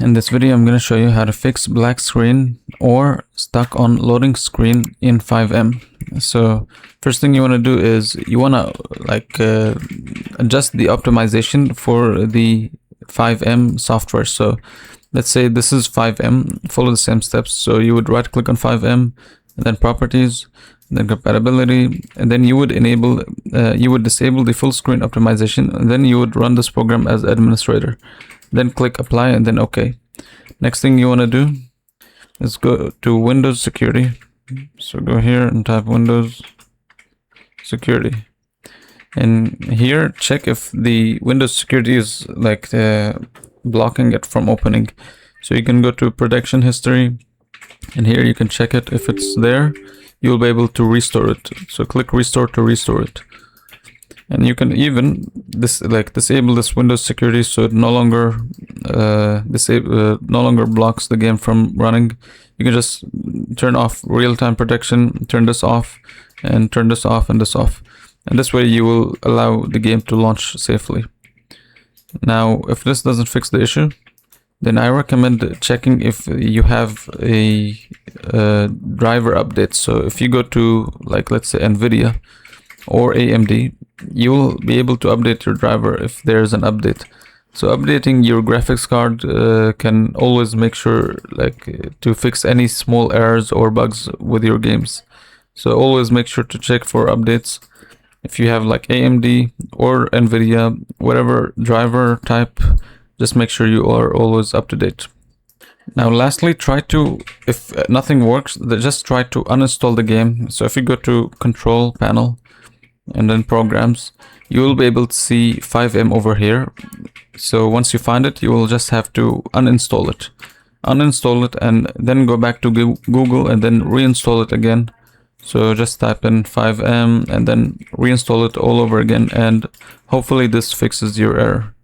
In this video, I'm going to show you how to fix black screen or stuck on loading screen in FiveM. So first thing you want to do is you want to adjust the optimization for the FiveM software. So let's say this is FiveM, follow the same steps. So you would right click on FiveM, and then properties, and then compatibility, and then you would disable the full screen optimization, and then you would run this program as administrator. Then click apply and then OK. Next thing you want to do is go to Windows Security. So go here and type Windows Security. And here check if the Windows Security is blocking it from opening. So you can go to Protection History, and here you can check it. If it's there, you'll be able to restore it. So click Restore to restore it. And you can even disable this Windows Security so it no longer blocks the game from running. You can just turn off real-time protection, turn this off, and turn this off and this off. And this way you will allow the game to launch safely. Now, if this doesn't fix the issue, then I recommend checking if you have a driver update. So if you go to let's say NVIDIA or AMD, you will be able to update your driver if there's an update. So updating your graphics card can always make sure to fix any small errors or bugs with your games. So always make sure to check for updates. If you have AMD or NVIDIA, whatever driver type, just make sure you are always up to date. Now lastly, if nothing works, just try to uninstall the game. So if you go to Control Panel and then Programs, you will be able to see FiveM over here. So once you find it, you will just have to uninstall it. Uninstall it and then go back to Google and then reinstall it again. So just type in FiveM and then reinstall it all over again, and hopefully this fixes your error.